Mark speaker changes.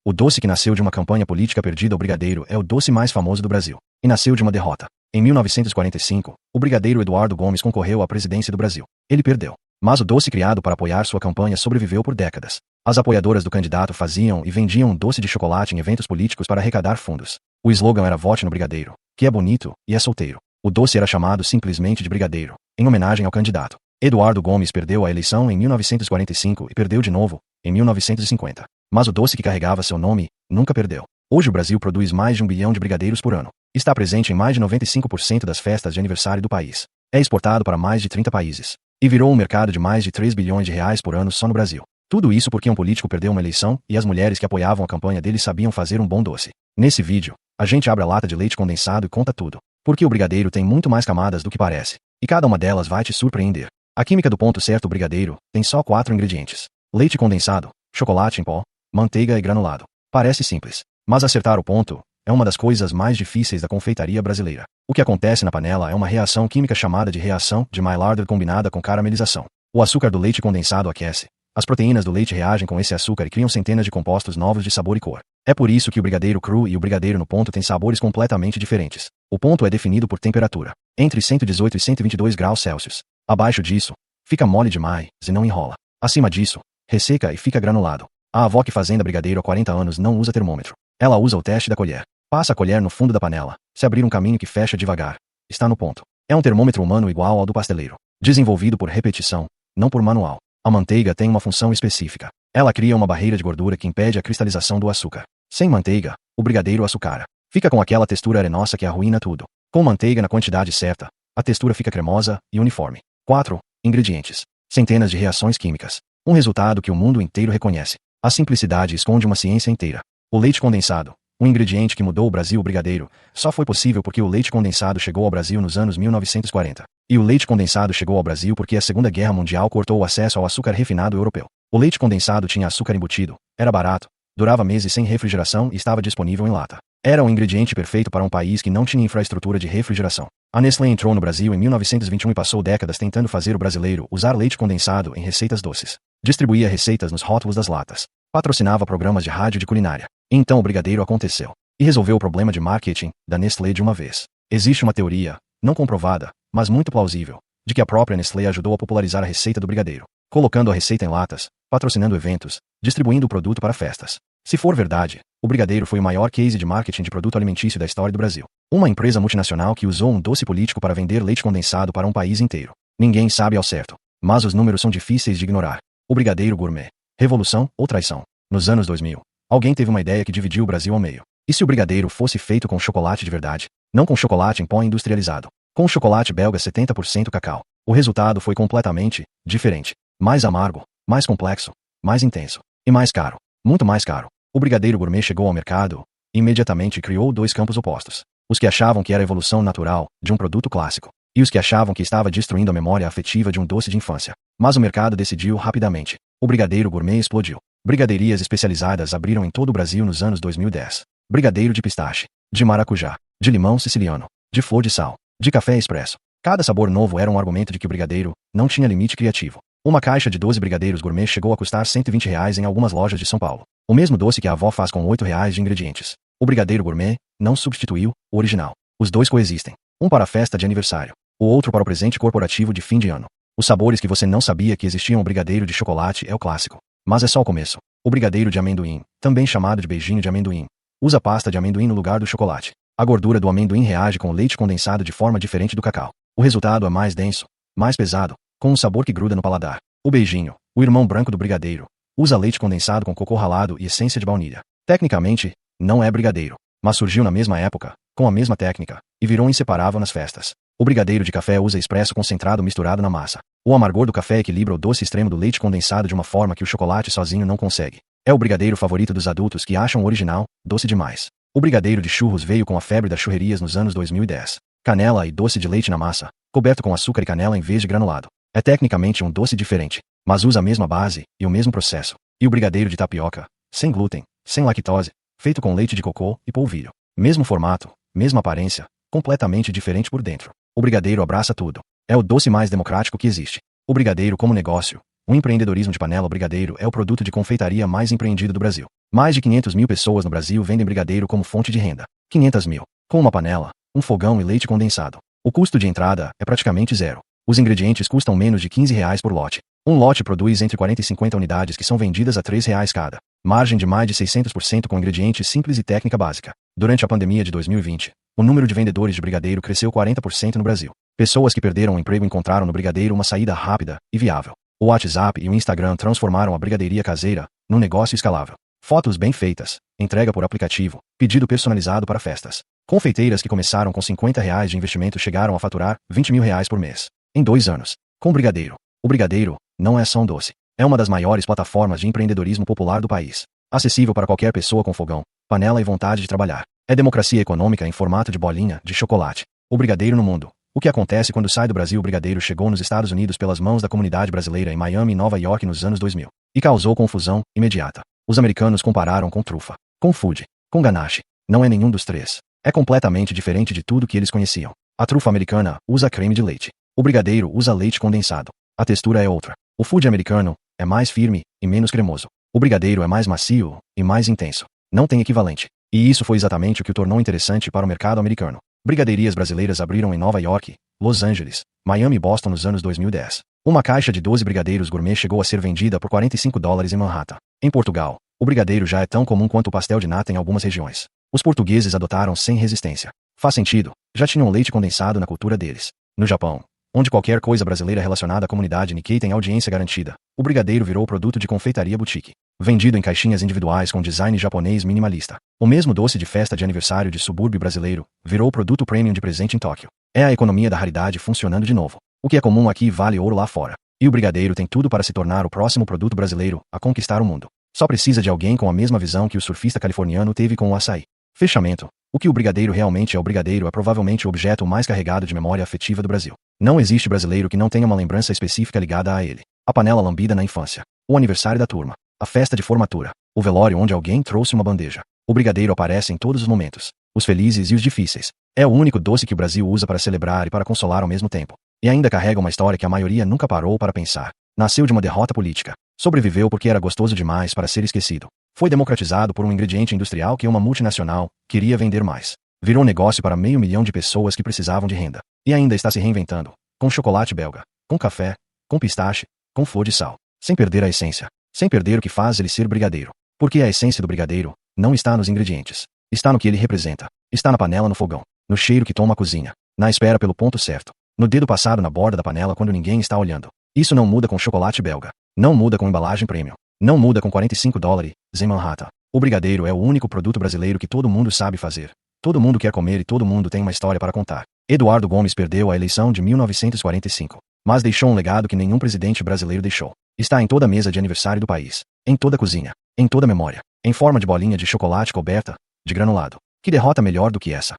Speaker 1: O doce que nasceu de uma campanha política perdida, o brigadeiro, é o doce mais famoso do Brasil. E nasceu de uma derrota. Em 1945, o brigadeiro Eduardo Gomes concorreu à presidência do Brasil. Ele perdeu. Mas o doce criado para apoiar sua campanha sobreviveu por décadas. As apoiadoras do candidato faziam e vendiam um doce de chocolate em eventos políticos para arrecadar fundos. O slogan era "Vote no brigadeiro, que é bonito e é solteiro". O doce era chamado simplesmente de brigadeiro, em homenagem ao candidato. Eduardo Gomes perdeu a eleição em 1945 e perdeu de novo, em 1950. Mas o doce que carregava seu nome, nunca perdeu. Hoje o Brasil produz mais de 1 bilhão de brigadeiros por ano. Está presente em mais de 95% das festas de aniversário do país. É exportado para mais de 30 países. E virou um mercado de mais de 3 bilhões de reais por ano só no Brasil. Tudo isso porque um político perdeu uma eleição e as mulheres que apoiavam a campanha dele sabiam fazer um bom doce. Nesse vídeo, a gente abre a lata de leite condensado e conta tudo. Porque o brigadeiro tem muito mais camadas do que parece. E cada uma delas vai te surpreender. A química do ponto certo: o brigadeiro tem só 4 ingredientes: leite condensado, chocolate em pó, manteiga e granulado. Parece simples, mas acertar o ponto é uma das coisas mais difíceis da confeitaria brasileira. O que acontece na panela é uma reação química chamada de reação de Maillard combinada com caramelização. O açúcar do leite condensado aquece. As proteínas do leite reagem com esse açúcar e criam centenas de compostos novos de sabor e cor. É por isso que o brigadeiro cru e o brigadeiro no ponto têm sabores completamente diferentes. O ponto é definido por temperatura, entre 118 e 122 graus Celsius. Abaixo disso, fica mole demais e não enrola. Acima disso, resseca e fica granulado. A avó que fazenda brigadeiro há 40 anos não usa termômetro. Ela usa o teste da colher. Passa a colher no fundo da panela. Se abrir um caminho que fecha devagar, está no ponto. É um termômetro humano igual ao do pasteleiro. Desenvolvido por repetição, não por manual. A manteiga tem uma função específica. Ela cria uma barreira de gordura que impede a cristalização do açúcar. Sem manteiga, o brigadeiro açucara. Fica com aquela textura arenosa que arruína tudo. Com manteiga na quantidade certa, a textura fica cremosa e uniforme. 4 ingredientes. Centenas de reações químicas. Um resultado que o mundo inteiro reconhece. A simplicidade esconde uma ciência inteira. O leite condensado, um ingrediente que mudou o Brasil. O brigadeiro só foi possível porque o leite condensado chegou ao Brasil nos anos 1940. E o leite condensado chegou ao Brasil porque a Segunda Guerra Mundial cortou o acesso ao açúcar refinado europeu. O leite condensado tinha açúcar embutido, era barato, durava meses sem refrigeração e estava disponível em lata. Era um ingrediente perfeito para um país que não tinha infraestrutura de refrigeração. A Nestlé entrou no Brasil em 1921 e passou décadas tentando fazer o brasileiro usar leite condensado em receitas doces. Distribuía receitas nos rótulos das latas. Patrocinava programas de rádio de culinária. Então o brigadeiro aconteceu. E resolveu o problema de marketing da Nestlé de uma vez. Existe uma teoria, não comprovada, mas muito plausível, de que a própria Nestlé ajudou a popularizar a receita do brigadeiro, colocando a receita em latas, patrocinando eventos, distribuindo o produto para festas. Se for verdade, o brigadeiro foi o maior case de marketing de produto alimentício da história do Brasil. Uma empresa multinacional que usou um doce político para vender leite condensado para um país inteiro. Ninguém sabe ao certo, mas os números são difíceis de ignorar. O brigadeiro gourmet. Revolução ou traição? Nos anos 2000, alguém teve uma ideia que dividiu o Brasil ao meio. E se o brigadeiro fosse feito com chocolate de verdade? Não com chocolate em pó industrializado. Com chocolate belga 70% cacau. O resultado foi completamente diferente. Mais amargo, mais complexo, mais intenso e mais caro. Muito mais caro. O brigadeiro gourmet chegou ao mercado e imediatamente criou 2 campos opostos. Os que achavam que era a evolução natural de um produto clássico e os que achavam que estava destruindo a memória afetiva de um doce de infância. Mas o mercado decidiu rapidamente. O brigadeiro gourmet explodiu. Brigadeirias especializadas abriram em todo o Brasil nos anos 2010. Brigadeiro de pistache, de maracujá, de limão siciliano, de flor de sal, de café expresso. Cada sabor novo era um argumento de que o brigadeiro não tinha limite criativo. Uma caixa de 12 brigadeiros gourmet chegou a custar R$ 120 em algumas lojas de São Paulo. O mesmo doce que a avó faz com R$ 8 de ingredientes. O brigadeiro gourmet não substituiu o original. Os dois coexistem. Um para a festa de aniversário, o outro para o presente corporativo de fim de ano. Os sabores que você não sabia que existiam. O brigadeiro de chocolate é o clássico. Mas é só o começo. O brigadeiro de amendoim, também chamado de beijinho de amendoim, usa pasta de amendoim no lugar do chocolate. A gordura do amendoim reage com o leite condensado de forma diferente do cacau. O resultado é mais denso, mais pesado, com um sabor que gruda no paladar. O beijinho, o irmão branco do brigadeiro, usa leite condensado com cocô ralado e essência de baunilha. Tecnicamente, não é brigadeiro, mas surgiu na mesma época, com a mesma técnica, e virou inseparável nas festas. O brigadeiro de café usa expresso concentrado misturado na massa. O amargor do café equilibra o doce extremo do leite condensado de uma forma que o chocolate sozinho não consegue. É o brigadeiro favorito dos adultos que acham o original doce demais. O brigadeiro de churros veio com a febre das churrerias nos anos 2010. Canela e doce de leite na massa, coberto com açúcar e canela em vez de granulado. É tecnicamente um doce diferente, mas usa a mesma base e o mesmo processo. E o brigadeiro de tapioca, sem glúten, sem lactose, feito com leite de cocô e polvilho. Mesmo formato, mesma aparência, completamente diferente por dentro. O brigadeiro abraça tudo. É o doce mais democrático que existe. O brigadeiro como negócio, um empreendedorismo de panela. O brigadeiro é o produto de confeitaria mais empreendido do Brasil. Mais de 500 mil pessoas no Brasil vendem brigadeiro como fonte de renda. 500 mil. Com uma panela, um fogão e leite condensado. O custo de entrada é praticamente zero. Os ingredientes custam menos de R$ 15 por lote. Um lote produz entre 40 e 50 unidades que são vendidas a R$ 3 cada. Margem de mais de 600% com ingredientes simples e técnica básica. Durante a pandemia de 2020, o número de vendedores de brigadeiro cresceu 40% no Brasil. Pessoas que perderam o emprego encontraram no brigadeiro uma saída rápida e viável. O WhatsApp e o Instagram transformaram a brigadeiria caseira num negócio escalável. Fotos bem feitas, entrega por aplicativo, pedido personalizado para festas. Confeiteiras que começaram com R$ 50 de investimento chegaram a faturar R$ 20 mil por mês. Em 2 anos. Com o brigadeiro. O brigadeiro não é só um doce. É uma das maiores plataformas de empreendedorismo popular do país. Acessível para qualquer pessoa com fogão, panela e vontade de trabalhar. É democracia econômica em formato de bolinha de chocolate. O brigadeiro no mundo. O que acontece quando sai do Brasil? O brigadeiro chegou nos Estados Unidos pelas mãos da comunidade brasileira em Miami e Nova York nos anos 2000. E causou confusão imediata. Os americanos compararam com trufa, com food, com ganache. Não é nenhum dos três. É completamente diferente de tudo que eles conheciam. A trufa americana usa creme de leite. O brigadeiro usa leite condensado. A textura é outra. O food americano é mais firme e menos cremoso. O brigadeiro é mais macio e mais intenso. Não tem equivalente. E isso foi exatamente o que o tornou interessante para o mercado americano. Brigadeirias brasileiras abriram em Nova York, Los Angeles, Miami e Boston nos anos 2010. Uma caixa de 12 brigadeiros gourmet chegou a ser vendida por $45 em Manhattan. Em Portugal, o brigadeiro já é tão comum quanto o pastel de nata em algumas regiões. Os portugueses adotaram sem resistência. Faz sentido, já tinham leite condensado na cultura deles. No Japão, onde qualquer coisa brasileira relacionada à comunidade Nikkei tem audiência garantida, o brigadeiro virou produto de confeitaria boutique. Vendido em caixinhas individuais com design japonês minimalista. O mesmo doce de festa de aniversário de subúrbio brasileiro virou produto premium de presente em Tóquio. É a economia da raridade funcionando de novo. O que é comum aqui vale ouro lá fora. E o brigadeiro tem tudo para se tornar o próximo produto brasileiro a conquistar o mundo. Só precisa de alguém com a mesma visão que o surfista californiano teve com o açaí. Fechamento. O que o brigadeiro realmente é? O brigadeiro é provavelmente o objeto mais carregado de memória afetiva do Brasil. Não existe brasileiro que não tenha uma lembrança específica ligada a ele. A panela lambida na infância. O aniversário da turma. A festa de formatura. O velório onde alguém trouxe uma bandeja. O brigadeiro aparece em todos os momentos. Os felizes e os difíceis. É o único doce que o Brasil usa para celebrar e para consolar ao mesmo tempo. E ainda carrega uma história que a maioria nunca parou para pensar. Nasceu de uma derrota política. Sobreviveu porque era gostoso demais para ser esquecido. Foi democratizado por um ingrediente industrial que uma multinacional queria vender mais. Virou negócio para 500 mil de pessoas que precisavam de renda. E ainda está se reinventando. Com chocolate belga. Com café. Com pistache. Com flor de sal. Sem perder a essência. Sem perder o que faz ele ser brigadeiro. Porque a essência do brigadeiro não está nos ingredientes. Está no que ele representa. Está na panela no fogão. No cheiro que toma a cozinha. Na espera pelo ponto certo. No dedo passado na borda da panela quando ninguém está olhando. Isso não muda com chocolate belga. Não muda com embalagem premium. Não muda com $45 em Manhattan. O brigadeiro é o único produto brasileiro que todo mundo sabe fazer. Todo mundo quer comer e todo mundo tem uma história para contar. Eduardo Gomes perdeu a eleição de 1945. Mas deixou um legado que nenhum presidente brasileiro deixou. Está em toda a mesa de aniversário do país. Em toda a cozinha. Em toda a memória. Em forma de bolinha de chocolate coberta de granulado. Que derrota melhor do que essa?